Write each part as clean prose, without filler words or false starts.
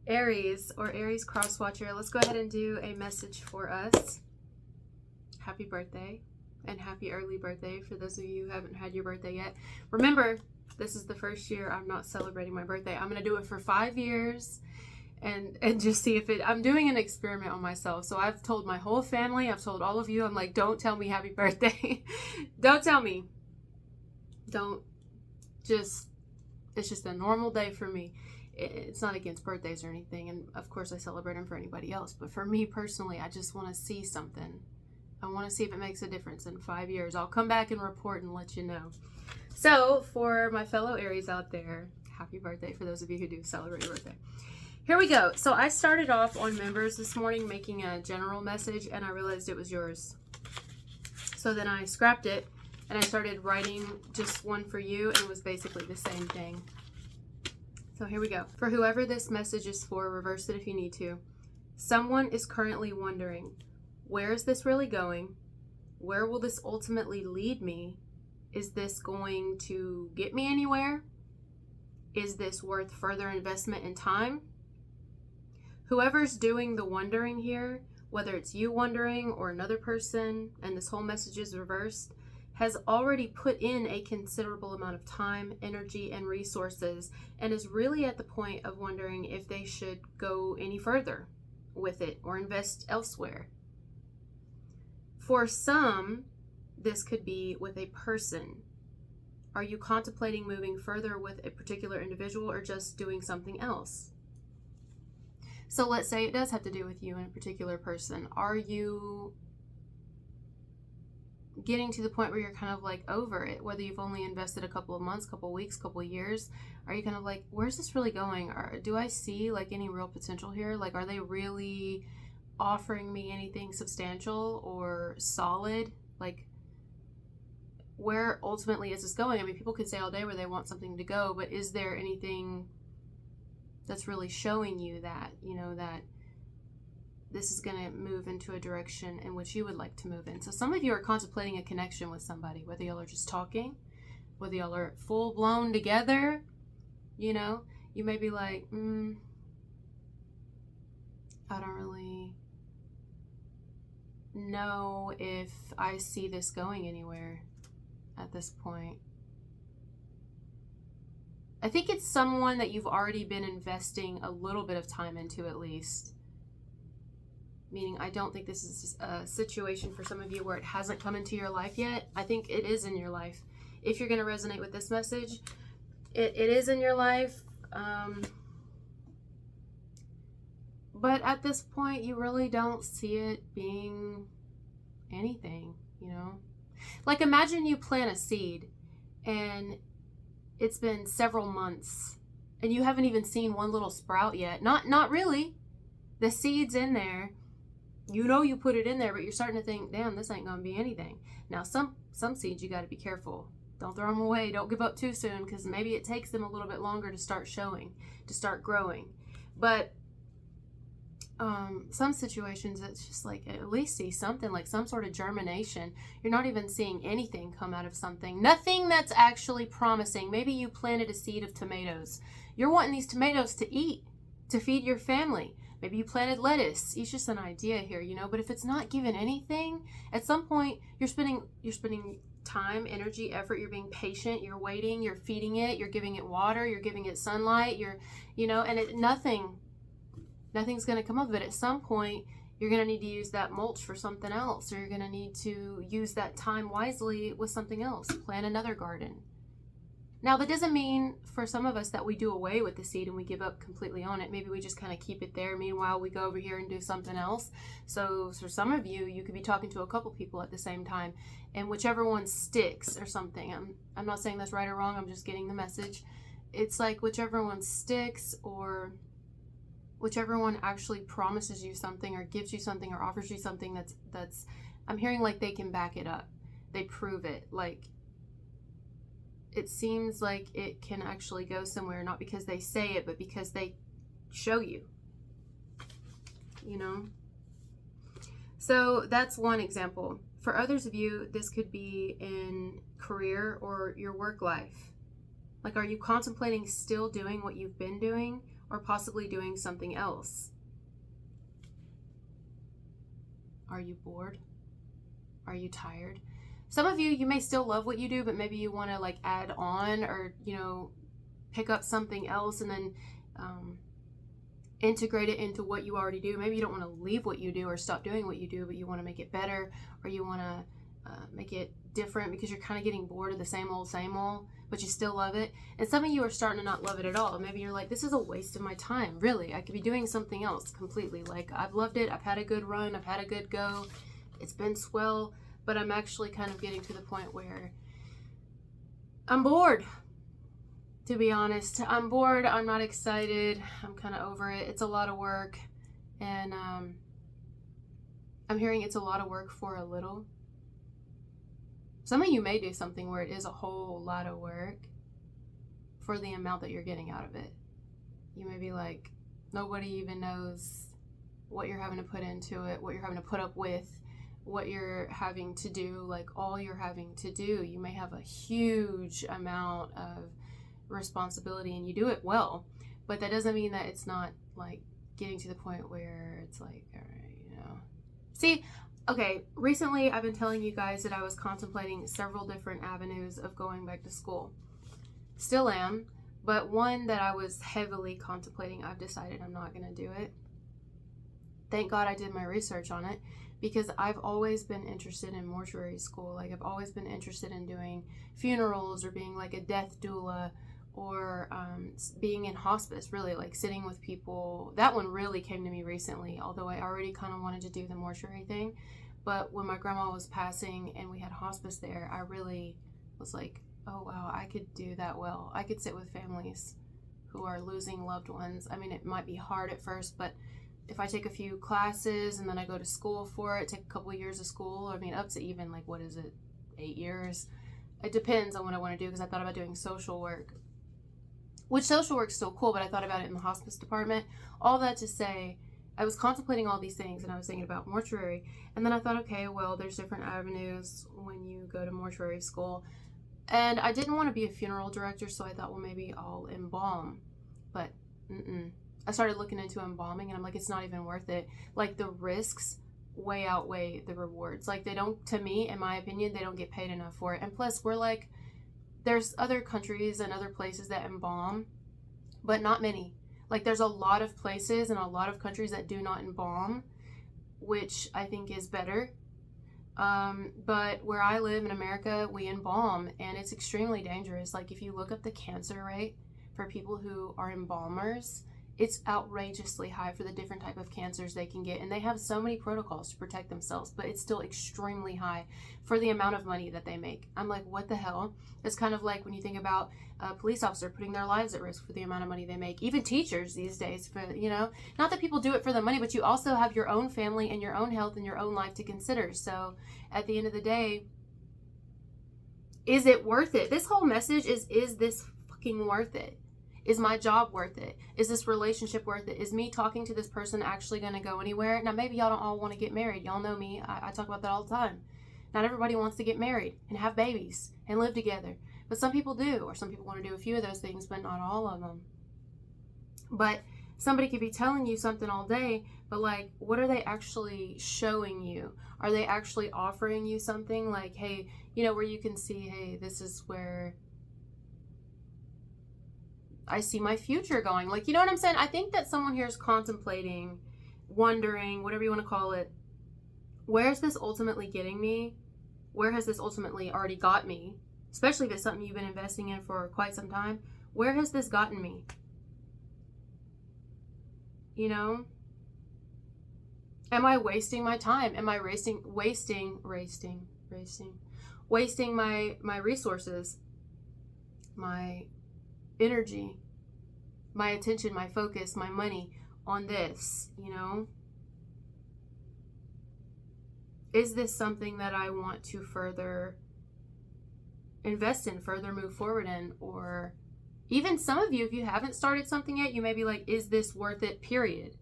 Aries or Aries cross watcher, let's go ahead and do a message for us. Happy birthday and happy early birthday for those of you who haven't had your birthday yet. Remember, this is the first year I'm not celebrating my birthday. I'm going to do it for 5 years and just see if I'm doing an experiment on myself. So I've told my whole family, I've told all of you, I'm like, don't tell me happy birthday. Don't tell me. It's just a normal day for me. It's not against birthdays or anything, and of course I celebrate them for anybody else, but for me personally, I just want to see something. I want to see if it makes a difference in 5 years. I'll come back and report and let you know. So for my fellow Aries out there, happy birthday for those of you who do celebrate your birthday. Here we go. So I started off on members this morning making a general message, and I realized it was yours. So then I scrapped it and I started writing just one for you, and it was basically the same thing. So here we go. For whoever this message is for, reverse it if you need to. Someone is currently wondering, where is this really going? Where will this ultimately lead me? Is this going to get me anywhere? Is this worth further investment in time? Whoever's doing the wondering here, whether it's you wondering or another person, and this whole message is reversed, has already put in a considerable amount of time, energy, and resources, and is really at the point of wondering if they should go any further with it or invest elsewhere. For some, this could be with a person. Are you contemplating moving further with a particular individual or just doing something else? So let's say it does have to do with you and a particular person. Are you getting to the point where you're kind of like over it, whether you've only invested a couple of months, couple of weeks, couple of years? Are you kind of like, where's this really going? Or do I see like any real potential here? Like, are they really offering me anything substantial or solid? Like, where ultimately is this going? I mean, people could say all day where they want something to go, but is there anything that's really showing you that, you know, that this is going to move into a direction in which you would like to move in? So some of you are contemplating a connection with somebody, whether y'all are just talking, whether y'all are full blown together. You know, you may be like, I don't really know if I see this going anywhere at this point. I think it's someone that you've already been investing a little bit of time into, at least. Meaning, I don't think this is a situation for some of you where it hasn't come into your life yet. I think it is in your life. If you're going to resonate with this message, it is in your life. But at this point, you really don't see it being anything, you know? Like, imagine you plant a seed and it's been several months and you haven't even seen one little sprout yet. Not really. The seed's in there. You know you put it in there, but you're starting to think, damn, this ain't gonna be anything. Now, some seeds you got to be careful. Don't throw them away. Don't give up too soon, because maybe it takes them a little bit longer to start showing, to start growing. But some situations, it's just like, at least see something, like some sort of germination. You're not even seeing anything come out of something. Nothing that's actually promising. Maybe you planted a seed of tomatoes. You're wanting these tomatoes to eat, to feed your family. Maybe you planted lettuce. It's just an idea here, you know. But if it's not giving anything, at some point you're spending time, energy, effort. You're being patient. You're waiting. You're feeding it. You're giving it water. You're giving it sunlight. And nothing's going to come of it. At some point, you're going to need to use that mulch for something else, or you're going to need to use that time wisely with something else. Plant another garden. Now, that doesn't mean for some of us that we do away with the seed and we give up completely on it. Maybe we just kind of keep it there. Meanwhile, we go over here and do something else. So for some of you, you could be talking to a couple people at the same time, and whichever one sticks or something. I'm not saying that's right or wrong. I'm just getting the message. It's like whichever one sticks, or whichever one actually promises you something or gives you something or offers you something that's I'm hearing like they can back it up. They prove it. Like, it seems like it can actually go somewhere, not because they say it, but because they show you, you know? So that's one example. For others of you, this could be in career or your work life. Like, are you contemplating still doing what you've been doing, or possibly doing something else. Are you bored? Are you tired? Some of you may still love what you do, but maybe you want to like add on, or, you know, pick up something else and then integrate it into what you already do. Maybe you don't want to leave what you do or stop doing what you do, but you want to make it better, or you want to make it different because you're kind of getting bored of the same old, but you still love it. And some of you are starting to not love it at all. Maybe you're like, this is a waste of my time. Really, I could be doing something else completely. Like, I've loved it. I've had a good run. I've had a good go. It's been swell, but I'm actually kind of getting to the point where I'm bored. To be honest, I'm bored. I'm not excited. I'm kind of over it. It's a lot of work. And I'm hearing it's a lot of work for a little. Some of you may do something where it is a whole lot of work for the amount that you're getting out of it. You may be like, nobody even knows what you're having to put into it, what you're having to put up with, what you're having to do, like all you're having to do. You may have a huge amount of responsibility and you do it well, but that doesn't mean that it's not like getting to the point where it's like, all right, you know. See, okay, recently I've been telling you guys that I was contemplating several different avenues of going back to school. Still am, but one that I was heavily contemplating, I've decided I'm not going to do it. Thank God I did my research on it, because I've always been interested in mortuary school. Like, I've always been interested in doing funerals or being like a death doula, or being in hospice, really, like sitting with people. That one really came to me recently, although I already kind of wanted to do the mortuary thing. But when my grandma was passing and we had hospice there, I really was like, oh wow, I could do that well. I could sit with families who are losing loved ones. I mean, it might be hard at first, but if I take a few classes and then I go to school for it, take a couple of years of school, I mean, up to even like, what is it, 8 years? It depends on what I want to do, because I thought about doing social work, which social work's still cool, but I thought about it in the hospice department. All that to say, I was contemplating all these things, and I was thinking about mortuary, and then I thought, okay, well, there's different avenues when you go to mortuary school, and I didn't want to be a funeral director, so I thought, well, maybe I'll embalm, but I started looking into embalming, and I'm like, it's not even worth it. Like, the risks way outweigh the rewards. Like, they don't, to me, in my opinion, they don't get paid enough for it, and plus, we're like, there's other countries and other places that embalm, but not many. Like, there's a lot of places and a lot of countries that do not embalm, which I think is better. But where I live in America, we embalm, and it's extremely dangerous. Like, if you look up the cancer rate for people who are embalmers, it's outrageously high for the different type of cancers they can get. And they have so many protocols to protect themselves, but it's still extremely high for the amount of money that they make. I'm like, what the hell? It's kind of like when you think about a police officer putting their lives at risk for the amount of money they make. Even teachers these days, for, you know, not that people do it for the money, but you also have your own family and your own health and your own life to consider. So at the end of the day, is it worth it? This whole message is this fucking worth it? Is my job worth it? Is this relationship worth it? Is me talking to this person actually going to go anywhere? Now, maybe y'all don't all want to get married. Y'all know me. I talk about that all the time. Not everybody wants to get married and have babies and live together. But some people do, or some people want to do a few of those things, but not all of them. But somebody could be telling you something all day, but like, what are they actually showing you? Are they actually offering you something like, hey, you know, where you can see, hey, this is where I see my future going. Like, you know what I'm saying? I think that someone here is contemplating, wondering, whatever you want to call it, where is this ultimately getting me? Where has this ultimately already got me? Especially if it's something you've been investing in for quite some time. Where has this gotten me? You know? Am I wasting my time? Am I wasting my resources, my energy, my attention, my focus, my money on this, you know? Is this something that I want to further invest in, further move forward in? Or even some of you, if you haven't started something yet, you may be like, is this worth it, period?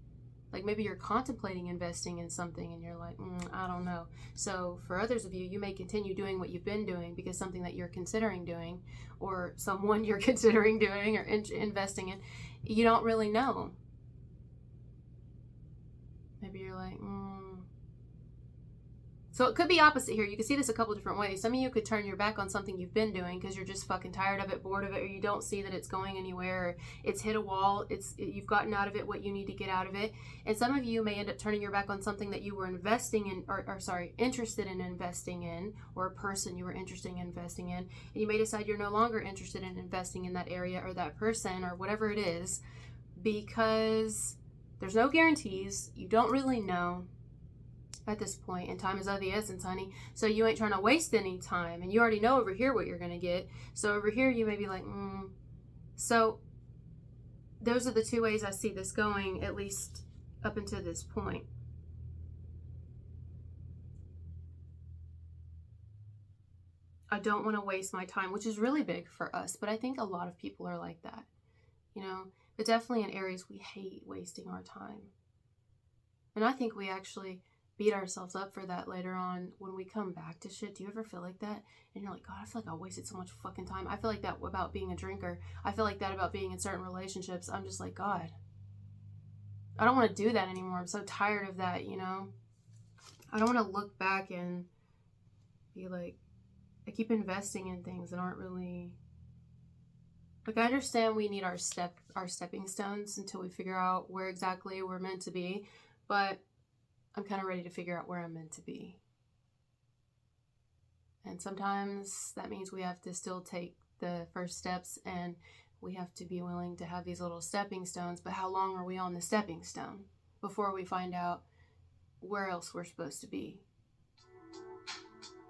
Like, maybe you're contemplating investing in something and you're like, I don't know. So for others of you, you may continue doing what you've been doing because something that you're considering doing, or someone you're considering doing or investing in, you don't really know. Maybe you're like, So it could be opposite here. You can see this a couple different ways. Some of you could turn your back on something you've been doing because you're just fucking tired of it, bored of it, or you don't see that it's going anywhere, or it's hit a wall, you've gotten out of it what you need to get out of it. And some of you may end up turning your back on something that you were investing in, interested in investing in, or a person you were interested in investing in. And you may decide you're no longer interested in investing in that area or that person or whatever it is, because there's no guarantees. You don't really know at this point, and time is of the essence, honey. So you ain't trying to waste any time, and you already know over here what you're going to get. So over here you may be like, So those are the two ways I see this going, at least up until this point. I don't want to waste my time, which is really big for us, but I think a lot of people are like that, but definitely in Aries, we hate wasting our time. And I think we actually beat ourselves up for that later on when we come back to shit. Do you ever feel like that? And you're like, God, I feel like I wasted so much fucking time. I feel like that about being a drinker. I feel like that about being in certain relationships. I'm just like, God, I don't want to do that anymore. I'm so tired of that, I don't want to look back and be like, I keep investing in things that aren't really... Like, I understand we need our stepping stones until we figure out where exactly we're meant to be, but I'm kind of ready to figure out where I'm meant to be. And sometimes that means we have to still take the first steps, and we have to be willing to have these little stepping stones. But how long are we on the stepping stone before we find out where else we're supposed to be?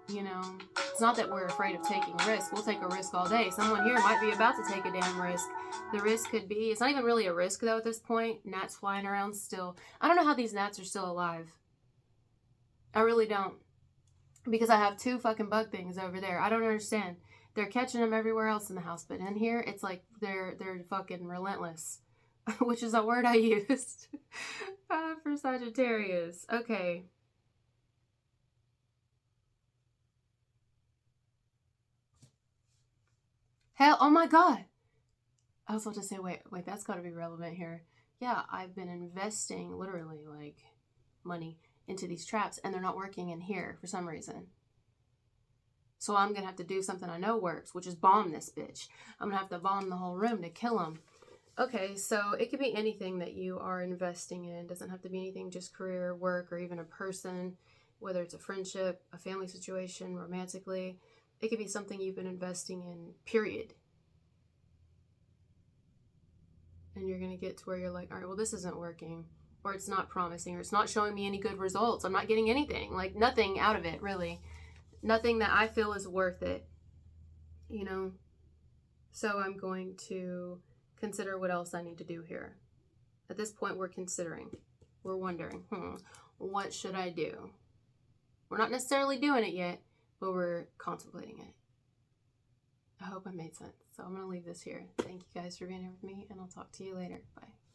It's not that we're afraid of taking risk. We'll take a risk all day. Someone here might be about to take a damn risk. The risk could be, it's not even really a risk though at this point. Gnats flying around still. I don't know how these gnats are still alive. I really don't. Because I have 2 fucking bug things over there. I don't understand. They're catching them everywhere else in the house, but in here, it's like they're fucking relentless. Which is a word I used for Sagittarius. Okay. Hell, oh my God. I was about to say, wait, that's got to be relevant here. Yeah, I've been investing literally like money into these traps, and they're not working in here for some reason. So I'm going to have to do something I know works, which is bomb this bitch. I'm going to have to bomb the whole room to kill them. Okay, so it could be anything that you are investing in. It doesn't have to be anything, just career, work, or even a person, whether it's a friendship, a family situation, romantically. It could be something you've been investing in, period. And you're going to get to where you're like, all right, well, this isn't working, or it's not promising, or it's not showing me any good results. I'm not getting anything, like nothing out of it, really. Nothing that I feel is worth it, So I'm going to consider what else I need to do here. At this point, we're wondering, what should I do? We're not necessarily doing it yet, but we're contemplating it. I hope I made sense. So I'm going to leave this here. Thank you guys for being here with me, and I'll talk to you later. Bye.